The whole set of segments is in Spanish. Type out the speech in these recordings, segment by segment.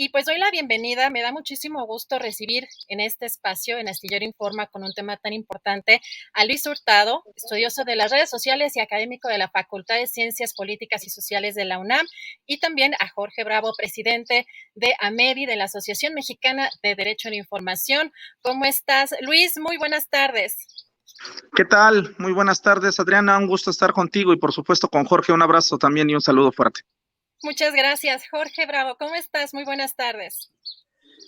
Y pues doy la bienvenida, me da muchísimo gusto recibir en este espacio, en Astillero Informa, con un tema tan importante, a Luis Hurtado, estudioso de las redes sociales y académico de la Facultad de Ciencias Políticas y Sociales de la UNAM, y también a Jorge Bravo, presidente de AMEDI, de la Asociación Mexicana de Derecho a la Información. ¿Cómo estás, Luis? Muy buenas tardes. ¿Qué tal? Muy buenas tardes, Adriana. Un gusto estar contigo y por supuesto con Jorge. Un abrazo también y un saludo fuerte. Muchas gracias, Jorge Bravo. ¿Cómo estás? Muy buenas tardes.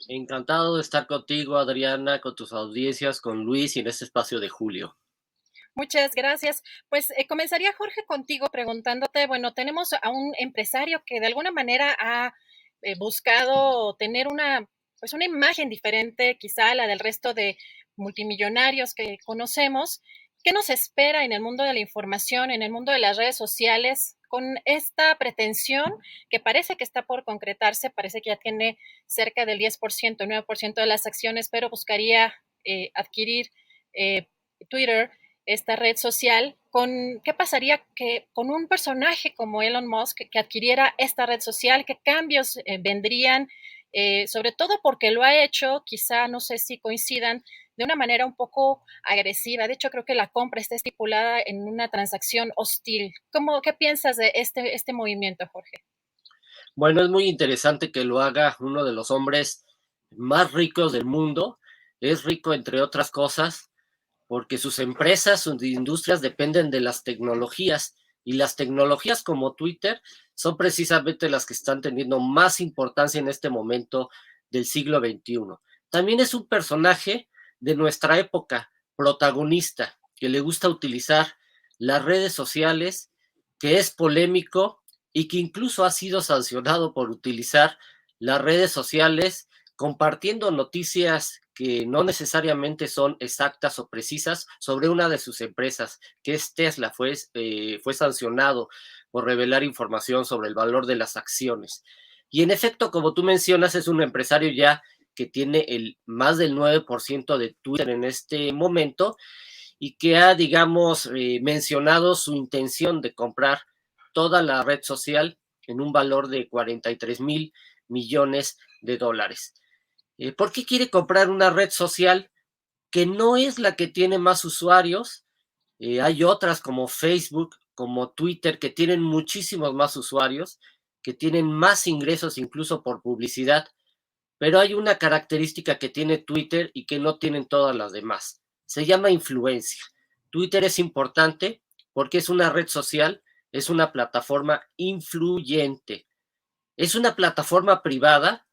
Encantado de estar contigo, Adriana, con tus audiencias, con Luis y en este espacio de Julio. Muchas gracias. Pues comenzaría, Jorge, contigo preguntándote, bueno, tenemos a un empresario que de alguna manera ha buscado tener pues una imagen diferente quizá a la del resto de multimillonarios que conocemos. ¿Qué nos espera en el mundo de la información, en el mundo de las redes sociales, con esta pretensión que parece que está por concretarse? Parece que ya tiene cerca del 10%, 9% de las acciones, pero buscaría adquirir Twitter, esta red social. ¿Qué pasaría con un personaje como Elon Musk que adquiriera esta red social? ¿Qué cambios vendrían? Sobre todo porque lo ha hecho, quizá no sé si coincidan, de una manera un poco agresiva. De hecho, creo que la compra está estipulada en una transacción hostil. ¿Qué piensas de este movimiento, Jorge? Bueno, es muy interesante que lo haga uno de los hombres más ricos del mundo. Es rico, entre otras cosas, porque sus empresas, sus industrias dependen de las tecnologías, y las tecnologías como Twitter son precisamente las que están teniendo más importancia en este momento del siglo XXI. También es un personaje de nuestra época, protagonista, que le gusta utilizar las redes sociales, que es polémico y que incluso ha sido sancionado por utilizar las redes sociales compartiendo noticias que no necesariamente son exactas o precisas sobre una de sus empresas, que es Tesla. Fue sancionado por revelar información sobre el valor de las acciones. Y en efecto, como tú mencionas, es un empresario ya que tiene más del 9% de Twitter en este momento y que ha, digamos, mencionado su intención de comprar toda la red social en un valor de 43,000 millones de dólares. ¿Por qué quiere comprar una red social que no es la que tiene más usuarios? Hay otras como Facebook, como Twitter, que tienen muchísimos más usuarios, que tienen más ingresos incluso por publicidad, pero hay una característica que tiene Twitter y que no tienen todas las demás. Se llama influencia. Twitter es importante porque es una red social, es una plataforma influyente. Es una plataforma privada,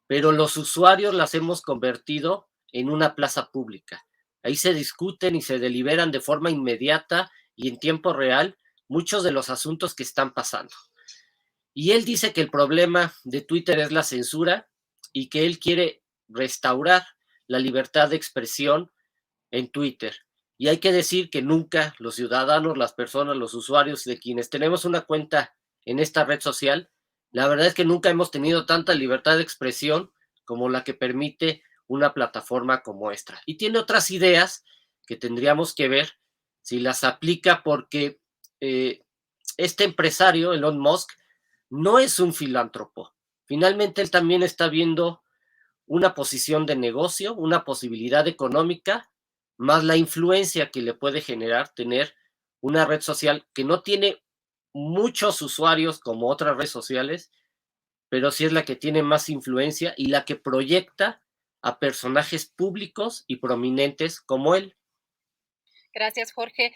pero los usuarios las hemos convertido en una plaza pública. Ahí se discuten y se deliberan de forma inmediata y en tiempo real muchos de los asuntos que están pasando. Y él dice que el problema de Twitter es la censura y que él quiere restaurar la libertad de expresión en Twitter. Y hay que decir que nunca los ciudadanos, las personas, los usuarios de quienes tenemos una cuenta en esta red social, la verdad es que nunca hemos tenido tanta libertad de expresión como la que permite una plataforma como esta. Y tiene otras ideas que tendríamos que ver si las aplica, porque este empresario, Elon Musk, no es un filántropo. Finalmente, él también está viendo una posición de negocio, una posibilidad económica, más la influencia que le puede generar tener una red social que no tiene muchos usuarios como otras redes sociales, pero sí es la que tiene más influencia y la que proyecta a personajes públicos y prominentes como él. Gracias, Jorge.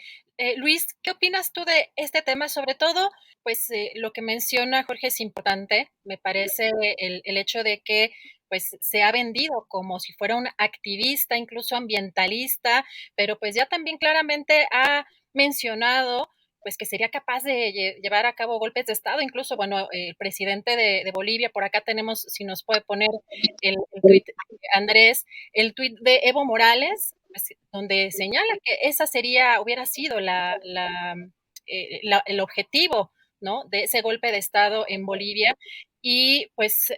Luis, ¿qué opinas tú de este tema? Sobre todo, pues lo que menciona Jorge es importante. Me parece el hecho de que pues se ha vendido como si fuera un activista, incluso ambientalista, pero pues ya también claramente ha mencionado pues que sería capaz de llevar a cabo golpes de Estado, incluso, bueno, el presidente de Bolivia, por acá tenemos, si nos puede poner el tuit, Andrés, el tuit de Evo Morales, donde señala que esa hubiera sido el objetivo, ¿no?, de ese golpe de Estado en Bolivia. Y pues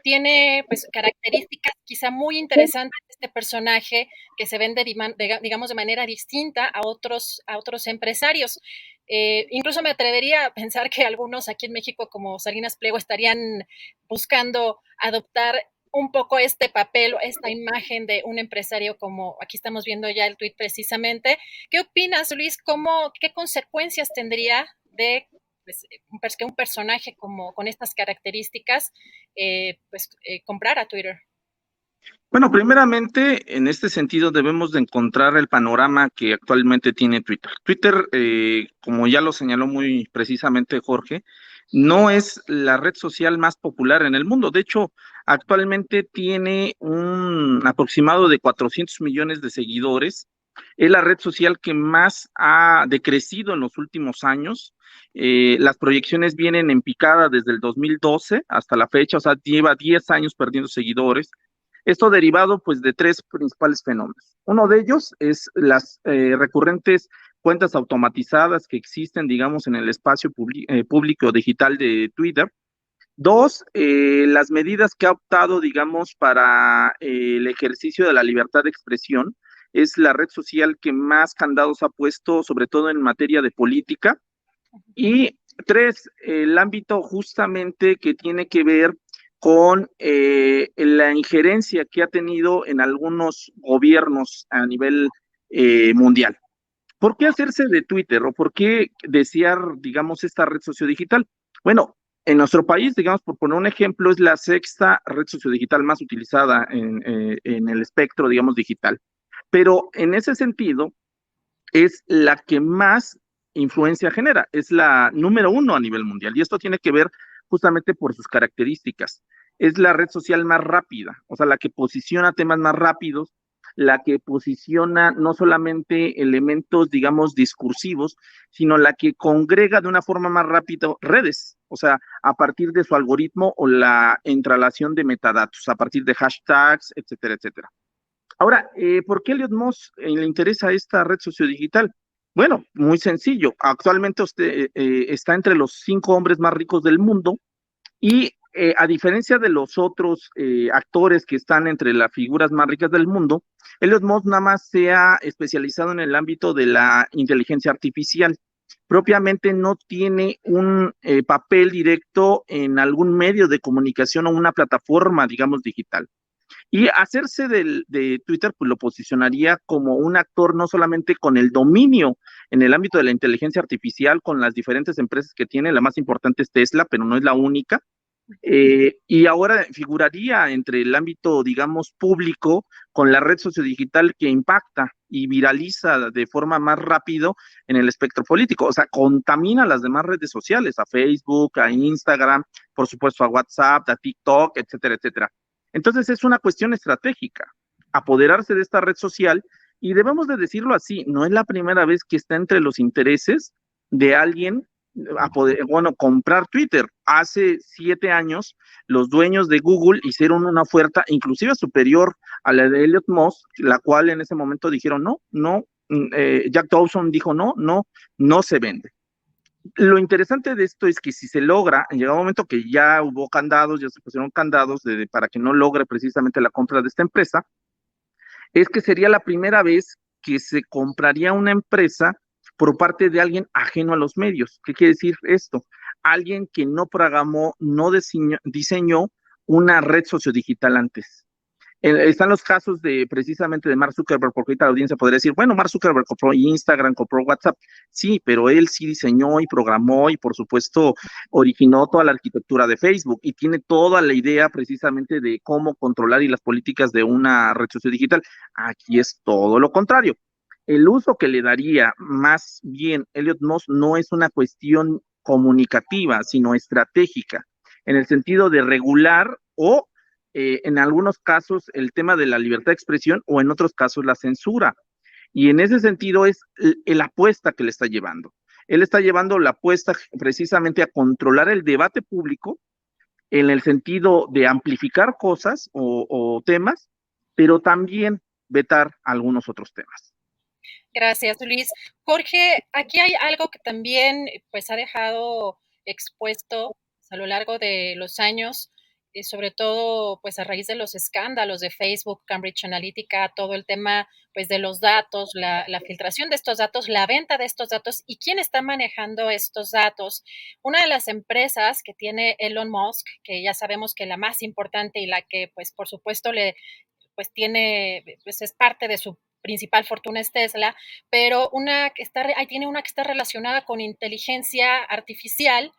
tiene pues características quizá muy interesantes este personaje que se vende, digamos, de manera distinta a otros empresarios. Incluso me atrevería a pensar que algunos aquí en México, como Salinas Pliego, estarían buscando adoptar un poco este papel o esta imagen de un empresario, como aquí estamos viendo ya el tuit precisamente. ¿Qué opinas, Luis? ¿Qué consecuencias tendría de que un personaje como con estas características comprara Twitter? Bueno, primeramente, en este sentido debemos de encontrar el panorama que actualmente tiene Twitter. Twitter, como ya lo señaló muy precisamente Jorge, no es la red social más popular en el mundo. De hecho, actualmente tiene un aproximado de 400 millones de seguidores. Es la red social que más ha decrecido en los últimos años. Las proyecciones vienen en picada desde el 2012 hasta la fecha, o sea, lleva 10 años perdiendo seguidores. Esto derivado pues de tres principales fenómenos. Uno de ellos es las recurrentes cuentas automatizadas que existen, digamos, en el espacio público digital de Twitter. Dos, las medidas que ha optado, digamos, para el ejercicio de la libertad de expresión. Es la red social que más candados ha puesto, sobre todo en materia de política. Y tres, el ámbito justamente que tiene que ver con la injerencia que ha tenido en algunos gobiernos a nivel mundial. ¿Por qué hacerse de Twitter o por qué desear, digamos, esta red sociodigital? Bueno, en nuestro país, digamos, por poner un ejemplo, es la sexta red sociodigital más utilizada en el espectro, digamos, digital. Pero en ese sentido, es la que más influencia genera, es la número uno a nivel mundial. Y esto tiene que ver justamente por sus características. Es la red social más rápida, o sea, la que posiciona temas más rápidos, la que posiciona no solamente elementos, digamos, discursivos, sino la que congrega de una forma más rápida redes, o sea, a partir de su algoritmo o la entrelación de metadatos, a partir de hashtags, etcétera, etcétera. Ahora, ¿por qué Elliot Moss le interesa esta red sociodigital? Bueno, muy sencillo. Actualmente usted está entre los 5 hombres más ricos del mundo y a diferencia de los otros actores que están entre las figuras más ricas del mundo, Elliot Moss nada más se ha especializado en el ámbito de la inteligencia artificial. Propiamente no tiene un papel directo en algún medio de comunicación o una plataforma, digamos, digital. Y hacerse de Twitter, pues lo posicionaría como un actor no solamente con el dominio en el ámbito de la inteligencia artificial, con las diferentes empresas que tiene, la más importante es Tesla, pero no es la única, y ahora figuraría entre el ámbito, digamos, público con la red sociodigital que impacta y viraliza de forma más rápido en el espectro político, o sea, contamina las demás redes sociales, a Facebook, a Instagram, por supuesto a WhatsApp, a TikTok, etcétera, etcétera. Entonces es una cuestión estratégica, apoderarse de esta red social y debemos de decirlo así, no es la primera vez que está entre los intereses de alguien a poder, bueno, comprar Twitter. Hace 7 años, los dueños de Google hicieron una oferta inclusive superior a la de Elliot Moss, la cual en ese momento dijeron no, no, Jack Dawson dijo no, no, no se vende. Lo interesante de esto es que si se logra, en llegado un momento que ya hubo candados, ya se pusieron candados para que no logre precisamente la compra de esta empresa, es que sería la primera vez que se compraría una empresa por parte de alguien ajeno a los medios. ¿Qué quiere decir esto? Alguien que no programó, no diseñó una red sociodigital antes. Están los casos de precisamente de Mark Zuckerberg, porque ahorita la audiencia podría decir, bueno, Mark Zuckerberg compró Instagram, compró WhatsApp, sí, pero él sí diseñó y programó y por supuesto originó toda la arquitectura de Facebook y tiene toda la idea precisamente de cómo controlar y las políticas de una red social digital. Aquí es todo lo contrario. El uso que le daría más bien Elliot Moss no es una cuestión comunicativa, sino estratégica, en el sentido de regular o en algunos casos el tema de la libertad de expresión o en otros casos la censura. Y en ese sentido es la apuesta que le está llevando. Él está llevando la apuesta precisamente a controlar el debate público en el sentido de amplificar cosas o temas, pero también vetar algunos otros temas. Gracias, Luis. Jorge, aquí hay algo que también pues ha dejado expuesto a lo largo de los años sobre todo pues a raíz de los escándalos de Facebook, Cambridge Analytica, todo el tema pues de los datos, la filtración de estos datos, la venta de estos datos y quién está manejando estos datos. Una de las empresas que tiene Elon Musk, que ya sabemos que la más importante y la que pues por supuesto pues tiene, pues es parte de su principal fortuna es Tesla, pero tiene una que está relacionada con inteligencia artificial,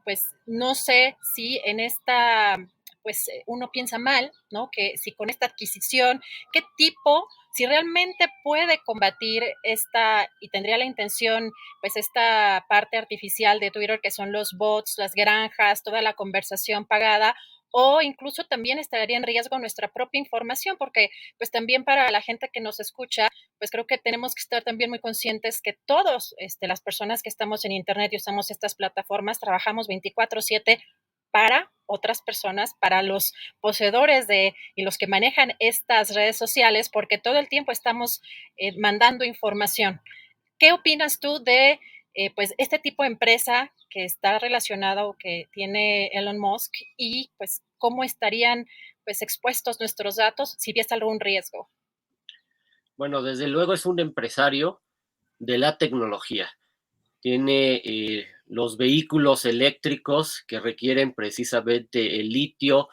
pues no sé si en esta, pues uno piensa mal, ¿no? Que si con esta adquisición, ¿qué tipo, si realmente puede combatir esta y tendría la intención, pues esta parte artificial de Twitter que son los bots, las granjas, toda la conversación pagada? O incluso también estaría en riesgo nuestra propia información, porque pues también para la gente que nos escucha, pues creo que tenemos que estar también muy conscientes que todos, las personas que estamos en Internet y usamos estas plataformas, trabajamos 24/7 para otras personas, para los poseedores y los que manejan estas redes sociales, porque todo el tiempo estamos mandando información. ¿Qué opinas tú de pues este tipo de empresa que está relacionada o que tiene Elon Musk y pues cómo estarían pues expuestos nuestros datos si hubiese algún riesgo? Bueno, desde luego es un empresario de la tecnología. Tiene los vehículos eléctricos que requieren precisamente el litio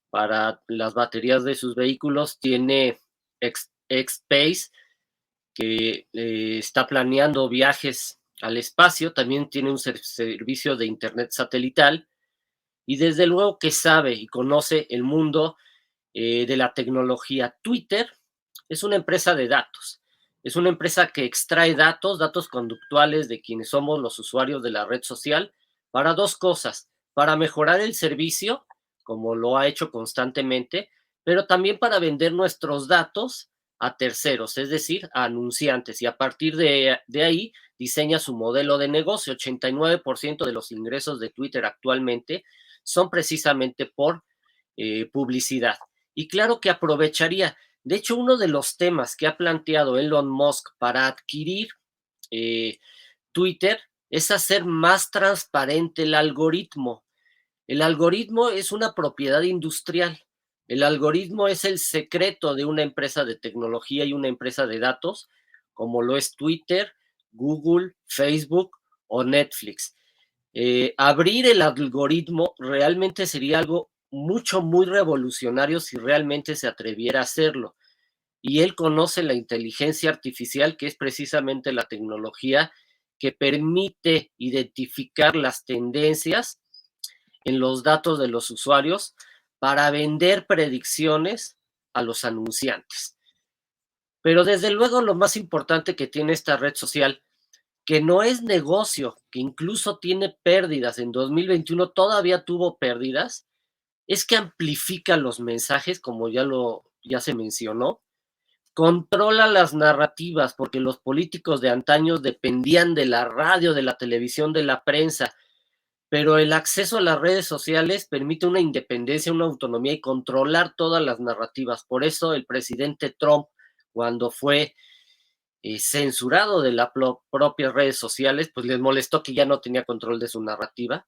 para las baterías de sus vehículos. Tiene X-Space, que está planeando viajes al espacio. También tiene un servicio de internet satelital. Y desde luego que sabe y conoce el mundo de la tecnología. Twitter es una empresa de datos. Es una empresa que extrae datos, datos conductuales de quienes somos los usuarios de la red social, para dos cosas: para mejorar el servicio, como lo ha hecho constantemente, pero también para vender nuestros datos a terceros, es decir, a anunciantes, y a partir de ahí diseña su modelo de negocio. 89% de los ingresos de Twitter actualmente son precisamente por publicidad. Y claro que aprovecharía. De hecho, uno de los temas que ha planteado Elon Musk para adquirir eh, Twitter es hacer más transparente el algoritmo. El algoritmo es una propiedad industrial. El algoritmo es el secreto de una empresa de tecnología y una empresa de datos, como lo es Twitter, Google, Facebook o Netflix. Abrir el algoritmo realmente sería algo muy revolucionario si realmente se atreviera a hacerlo. Y él conoce la inteligencia artificial, que es precisamente la tecnología que permite identificar las tendencias en los datos de los usuarios para vender predicciones a los anunciantes. Pero desde luego lo más importante que tiene esta red social, que no es negocio, que incluso tiene pérdidas, en 2021 todavía tuvo pérdidas, es que amplifica los mensajes, como ya se mencionó, controla las narrativas, porque los políticos de antaño dependían de la radio, de la televisión, de la prensa, pero el acceso a las redes sociales permite una independencia, una autonomía y controlar todas las narrativas. Por eso el presidente Trump, cuando fue censurado de las propias redes sociales, pues les molestó que ya no tenía control de su narrativa,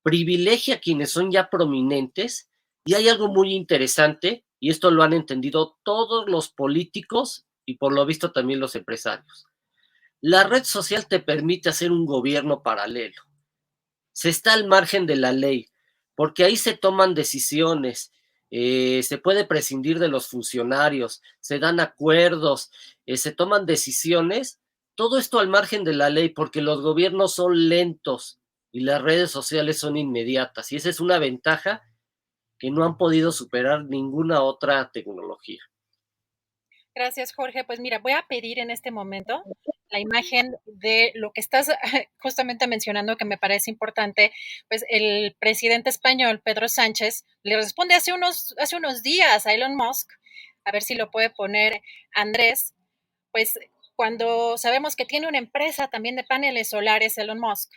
privilegia a quienes son ya prominentes. Y hay algo muy interesante, y esto lo han entendido todos los políticos y por lo visto también los empresarios. La red social te permite hacer un gobierno paralelo. Se está al margen de la ley, porque ahí se toman decisiones, se puede prescindir de los funcionarios, se dan acuerdos, se toman decisiones, todo esto al margen de la ley, porque los gobiernos son lentos y las redes sociales son inmediatas, y esa es una ventaja que no han podido superar ninguna otra tecnología. Gracias, Jorge. Pues mira, voy a pedir en este momento la imagen de lo que estás justamente mencionando, que me parece importante. Pues el presidente español, Pedro Sánchez, le responde hace unos días a Elon Musk, a ver si lo puede poner Andrés, pues cuando sabemos que tiene una empresa también de paneles solares, Elon Musk,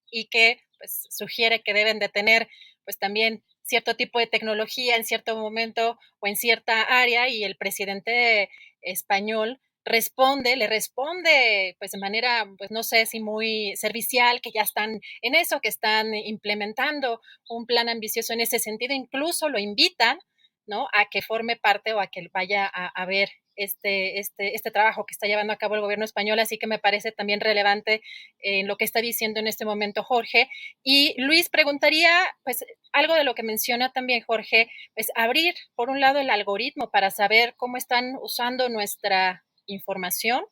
y que pues, sugiere que deben de tener pues también cierto tipo de tecnología en cierto momento o en cierta área, y el presidente español le responde pues de manera, pues no sé si muy servicial, que ya están en eso, que están implementando un plan ambicioso en ese sentido, incluso lo invitan, ¿no? A que forme parte o a que vaya a ver este trabajo que está llevando a cabo el gobierno español, así que me parece también relevante lo que está diciendo en este momento Jorge. Y Luis, preguntaría, pues algo de lo que menciona también Jorge, pues abrir, por un lado, el algoritmo para saber cómo están usando nuestra información,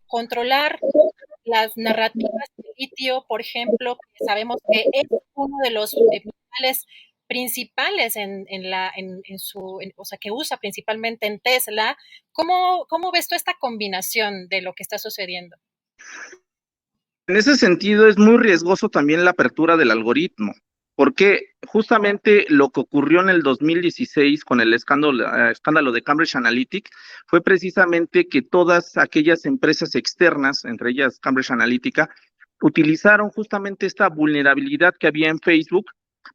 controlar las narrativas de litio, por ejemplo, que sabemos que es uno de los minerales principales o sea, que usa principalmente en Tesla. ¿Cómo ves tú esta combinación de lo que está sucediendo? En ese sentido, es muy riesgoso también la apertura del algoritmo, porque justamente lo que ocurrió en el 2016 con el escándalo de Cambridge Analytica fue precisamente que todas aquellas empresas externas, entre ellas Cambridge Analytica, utilizaron justamente esta vulnerabilidad que había en Facebook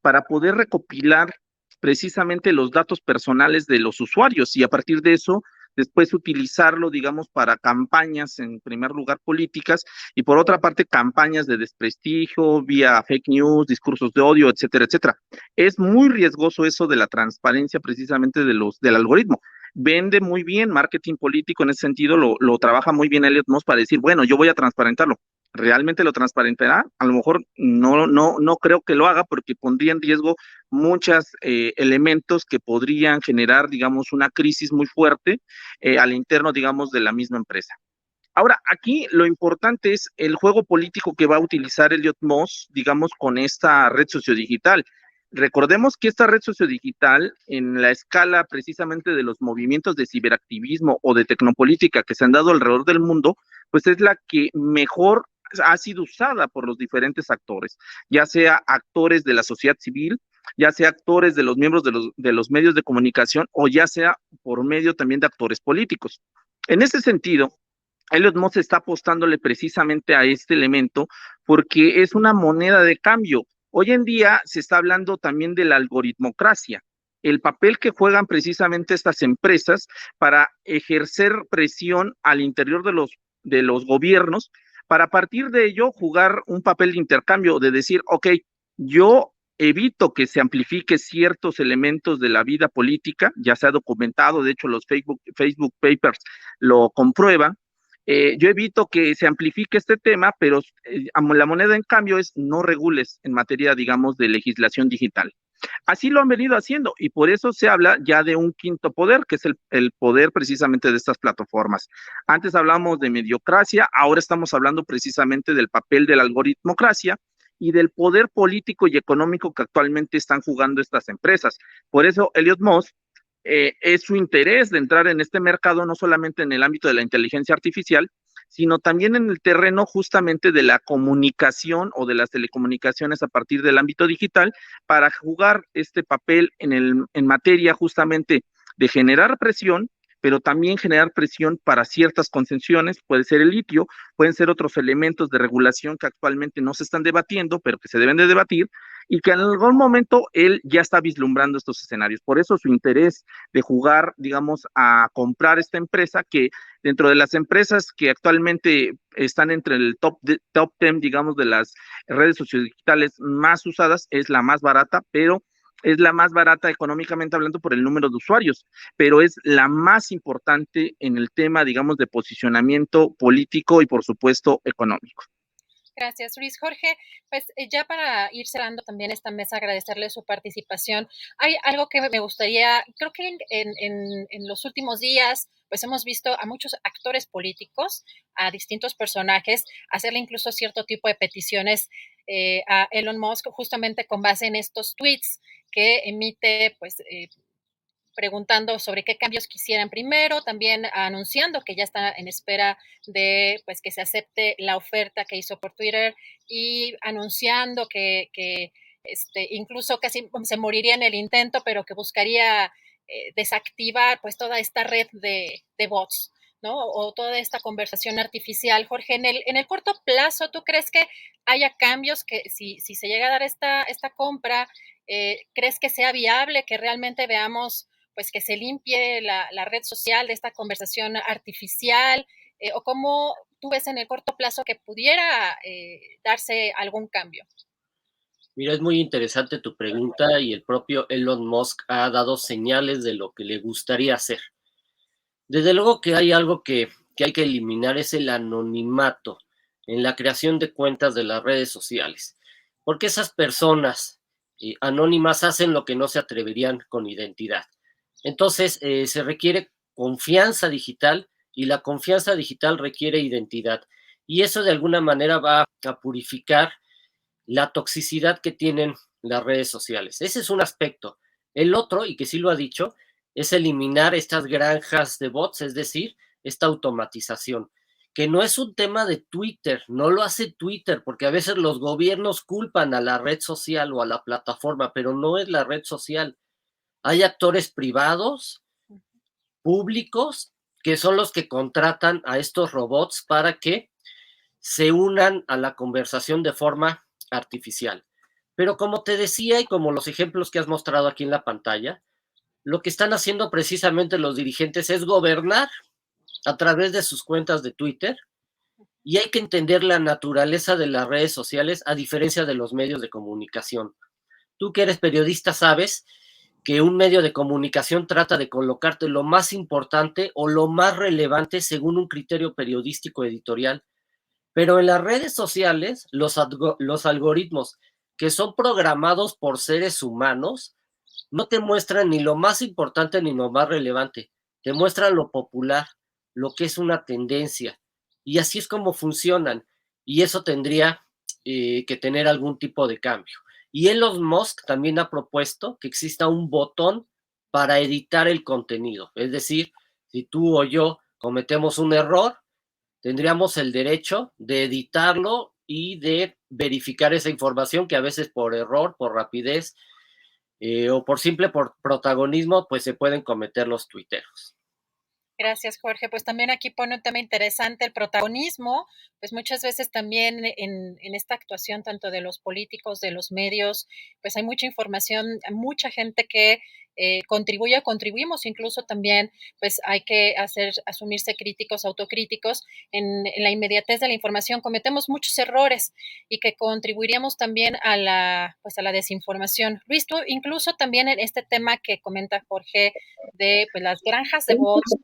para poder recopilar precisamente los datos personales de los usuarios y a partir de eso después utilizarlo, digamos, para campañas, en primer lugar, políticas, y por otra parte, campañas de desprestigio, vía fake news, discursos de odio, etcétera, etcétera. Es muy riesgoso eso de la transparencia precisamente del algoritmo. Vende muy bien marketing político en ese sentido, lo trabaja muy bien Elliot Moss para decir, bueno, yo voy a transparentarlo. ¿Realmente lo transparentará? A lo mejor no creo que lo haga porque pondría en riesgo muchos elementos que podrían generar, digamos, una crisis muy fuerte al interno, digamos, de la misma empresa. Ahora, aquí lo importante es el juego político que va a utilizar Elliot Moss, digamos, con esta red sociodigital. Recordemos que esta red sociodigital, en la escala precisamente de los movimientos de ciberactivismo o de tecnopolítica que se han dado alrededor del mundo, pues es la que mejor ha sido usada por los diferentes actores, ya sea actores de la sociedad civil, ya sea actores de los miembros de los medios de comunicación o ya sea por medio también de actores políticos. En ese sentido, Elliot Moss está apostándole precisamente a este elemento porque es una moneda de cambio. Hoy en día se está hablando también de la algoritmocracia, el papel que juegan precisamente estas empresas para ejercer presión al interior de los gobiernos, para a partir de ello jugar un papel de intercambio, de decir, ok, yo evito que se amplifique ciertos elementos de la vida política, ya se ha documentado, de hecho los Facebook Papers lo comprueban, yo evito que se amplifique este tema, pero la moneda en cambio es no regules en materia, digamos, de legislación digital. Así lo han venido haciendo y por eso se habla ya de un quinto poder, que es el poder precisamente de estas plataformas. Antes hablamos de mediocracia, ahora estamos hablando precisamente del papel de la algoritmocracia y del poder político y económico que actualmente están jugando estas empresas. Por eso Elliot Moss es su interés de entrar en este mercado, no solamente en el ámbito de la inteligencia artificial, sino también en el terreno justamente de la comunicación o de las telecomunicaciones a partir del ámbito digital, para jugar este papel en materia justamente de generar presión, pero también generar presión para ciertas concesiones, puede ser el litio, pueden ser otros elementos de regulación que actualmente no se están debatiendo, pero que se deben de debatir, y que en algún momento él ya está vislumbrando estos escenarios. Por eso su interés de jugar, digamos, a comprar esta empresa, que dentro de las empresas que actualmente están entre el top 10, digamos, de las redes sociodigitales más usadas, es la más barata, pero es la más barata económicamente hablando por el número de usuarios, pero es la más importante en el tema, digamos, de posicionamiento político y, por supuesto, económico. Gracias, Luis. Jorge, pues ya para ir cerrando también esta mesa, agradecerle su participación. Hay algo que me gustaría, creo que en los últimos días, pues hemos visto a muchos actores políticos, a distintos personajes, hacerle incluso cierto tipo de peticiones a Elon Musk, justamente con base en estos tweets que emite, pues, preguntando sobre qué cambios quisieran primero, también anunciando que ya está en espera de pues que se acepte la oferta que hizo por Twitter y anunciando que incluso casi se moriría en el intento, pero que buscaría desactivar pues toda esta red de bots, ¿no? O toda esta conversación artificial. Jorge, en el corto plazo, ¿tú crees que haya cambios que si se llega a dar esta compra, crees que sea viable, que realmente veamos pues que se limpie la red social de esta conversación artificial? o cómo tú ves en el corto plazo que pudiera darse algún cambio. Mira, es muy interesante tu pregunta y el propio Elon Musk ha dado señales de lo que le gustaría hacer. Desde luego que hay algo que hay que eliminar, es el anonimato en la creación de cuentas de las redes sociales, porque esas personas anónimas hacen lo que no se atreverían con identidad. Entonces, se requiere confianza digital y la confianza digital requiere identidad. Y eso de alguna manera va a purificar la toxicidad que tienen las redes sociales. Ese es un aspecto. El otro, y que sí lo ha dicho, es eliminar estas granjas de bots, es decir, esta automatización, que no es un tema de Twitter, no lo hace Twitter, porque a veces los gobiernos culpan a la red social o a la plataforma, pero no es la red social. Hay actores privados, públicos, que son los que contratan a estos robots para que se unan a la conversación de forma artificial. Pero como te decía y como los ejemplos que has mostrado aquí en la pantalla, lo que están haciendo precisamente los dirigentes es gobernar a través de sus cuentas de Twitter, y hay que entender la naturaleza de las redes sociales a diferencia de los medios de comunicación. Tú que eres periodista sabes que un medio de comunicación trata de colocarte lo más importante o lo más relevante según un criterio periodístico editorial. Pero en las redes sociales, los algoritmos que son programados por seres humanos no te muestran ni lo más importante ni lo más relevante, te muestran lo popular, lo que es una tendencia. Y así es como funcionan. Y eso tendría que tener algún tipo de cambio. Y Elon Musk también ha propuesto que exista un botón para editar el contenido. Es decir, si tú o yo cometemos un error, tendríamos el derecho de editarlo y de verificar esa información que a veces por error, por rapidez o por simple por protagonismo, pues se pueden cometer los tuiteros. Gracias, Jorge. Pues también aquí pone un tema interesante, el protagonismo, pues muchas veces también en esta actuación tanto de los políticos, de los medios, pues hay mucha información, mucha gente que contribuye, contribuimos incluso también, pues hay que asumirse críticos, autocríticos, en la inmediatez de la información cometemos muchos errores y que contribuiríamos también pues a la desinformación. Luis, tú incluso también en este tema que comenta Jorge de pues, las granjas de bots,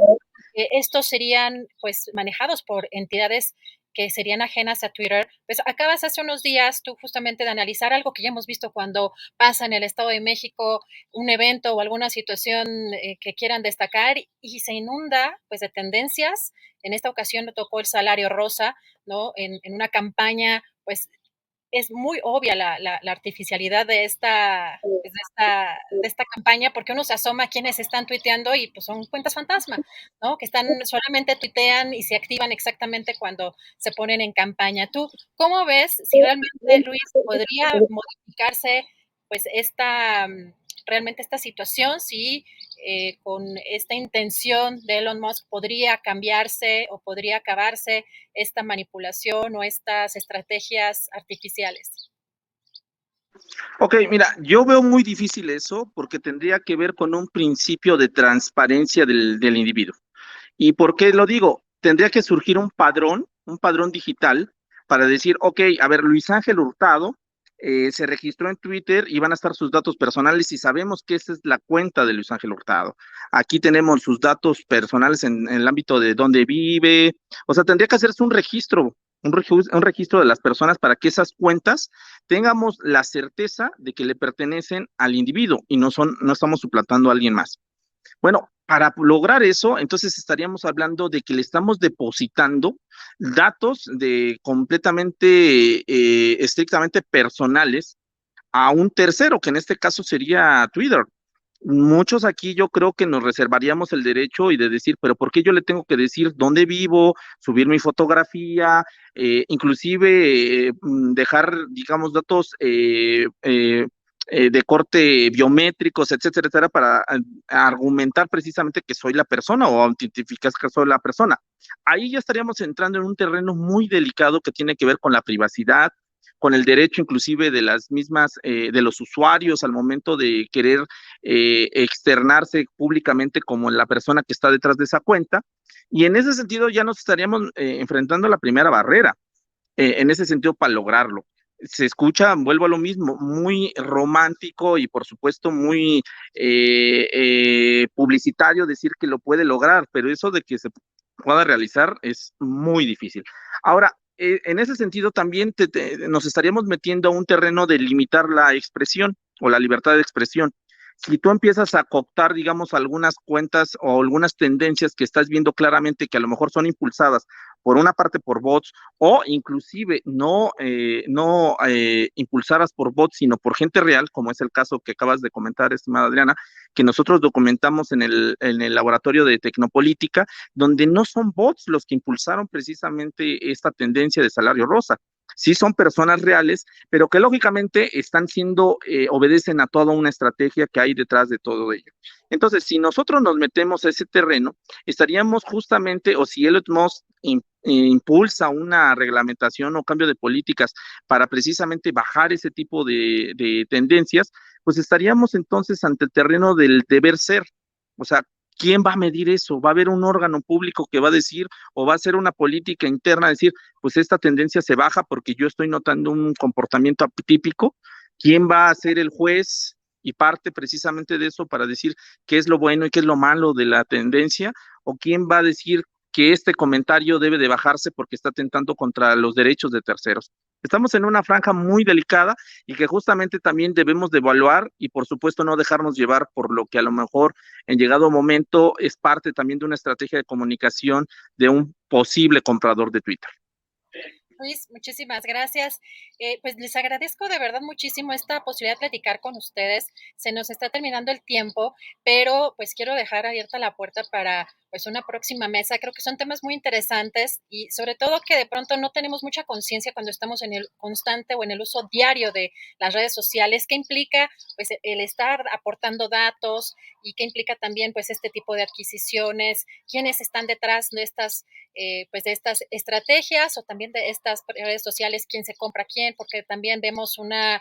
estos serían pues manejados por entidades que serían ajenas a Twitter. Pues acabas hace unos días tú justamente de analizar algo que ya hemos visto cuando pasa en el Estado de México un evento o alguna situación que quieran destacar y se inunda pues de tendencias. En esta ocasión tocó el salario rosa, ¿no? En una campaña pues es muy obvia la artificialidad pues, de esta campaña, porque uno se asoma a quienes están tuiteando y pues son cuentas fantasma, ¿no? Que solamente tuitean y se activan exactamente cuando se ponen en campaña. ¿Tú cómo ves si realmente, Luis, podría modificarse pues realmente esta situación, si con esta intención de Elon Musk podría cambiarse o podría acabarse esta manipulación o estas estrategias artificiales? Ok, mira, yo veo muy difícil eso porque tendría que ver con un principio de transparencia del individuo. ¿Y por qué lo digo? Tendría que surgir un padrón digital para decir, ok, a ver, Luis Ángel Hurtado se registró en Twitter y van a estar sus datos personales y sabemos que esa es la cuenta de Luis Ángel Hurtado. Aquí tenemos sus datos personales en el ámbito de dónde vive. O sea, tendría que hacerse un registro de las personas para que esas cuentas tengamos la certeza de que le pertenecen al individuo y no estamos suplantando a alguien más. Bueno, para lograr eso, entonces estaríamos hablando de que le estamos depositando datos de completamente, estrictamente personales a un tercero, que en este caso sería Twitter. Muchos aquí yo creo que nos reservaríamos el derecho y de decir, pero ¿por qué yo le tengo que decir dónde vivo, subir mi fotografía, inclusive dejar, digamos, datos de corte biométricos, etcétera, etcétera, para argumentar precisamente que soy la persona o autentificar que soy la persona? Ahí ya estaríamos entrando en un terreno muy delicado que tiene que ver con la privacidad, con el derecho inclusive de las mismas, de los usuarios al momento de querer externarse públicamente como la persona que está detrás de esa cuenta. Y en ese sentido ya nos estaríamos enfrentando a la primera barrera, en ese sentido para lograrlo. Se escucha, vuelvo a lo mismo, muy romántico y por supuesto muy publicitario decir que lo puede lograr, pero eso de que se pueda realizar es muy difícil. Ahora, en ese sentido también nos estaríamos metiendo a un terreno de limitar la expresión o la libertad de expresión. Si tú empiezas a cooptar, digamos, algunas cuentas o algunas tendencias que estás viendo claramente que a lo mejor son impulsadas por una parte por bots o inclusive no impulsadas por bots, sino por gente real, como es el caso que acabas de comentar, estimada Adriana, que nosotros documentamos en el laboratorio de Tecnopolítica, donde no son bots los que impulsaron precisamente esta tendencia de salario rosa. Sí son personas reales, pero que lógicamente están siendo, obedecen a toda una estrategia que hay detrás de todo ello. Entonces, si nosotros nos metemos a ese terreno, estaríamos justamente, o si Elon Musk impulsa una reglamentación o cambio de políticas para precisamente bajar ese tipo de tendencias, pues estaríamos entonces ante el terreno del deber ser. O sea, ¿quién va a medir eso? ¿Va a haber un órgano público que va a decir o va a ser una política interna, decir, pues esta tendencia se baja porque yo estoy notando un comportamiento atípico? ¿Quién va a ser el juez y parte precisamente de eso para decir qué es lo bueno y qué es lo malo de la tendencia? ¿O quién va a decir que este comentario debe de bajarse porque está atentando contra los derechos de terceros? Estamos en una franja muy delicada y que justamente también debemos de evaluar y por supuesto no dejarnos llevar por lo que a lo mejor en llegado momento es parte también de una estrategia de comunicación de un posible comprador de Twitter. Luis, muchísimas gracias. Pues les agradezco de verdad muchísimo esta posibilidad de platicar con ustedes. Se nos está terminando el tiempo, pero pues quiero dejar abierta la puerta para pues una próxima mesa. Creo que son temas muy interesantes y sobre todo que de pronto no tenemos mucha conciencia cuando estamos en el constante o en el uso diario de las redes sociales. ¿Qué implica pues el estar aportando datos y qué implica también pues este tipo de adquisiciones? ¿Quiénes están detrás de estas pues de estas estrategias o también de estas redes sociales, quién se compra quién, porque también vemos una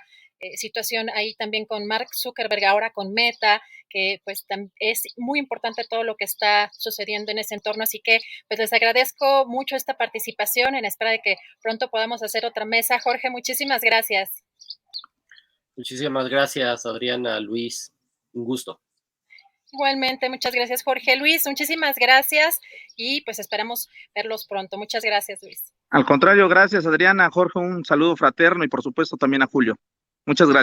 situación ahí también con Mark Zuckerberg, ahora con Meta, que pues es muy importante todo lo que está sucediendo en ese entorno, así que pues les agradezco mucho esta participación en espera de que pronto podamos hacer otra mesa. Jorge, muchísimas gracias. Muchísimas gracias, Adriana, Luis, un gusto. Igualmente, muchas gracias, Jorge. Luis, muchísimas gracias y pues esperamos verlos pronto. Muchas gracias, Luis. Al contrario, gracias Adriana, Jorge, un saludo fraterno y por supuesto también a Julio. Muchas gracias.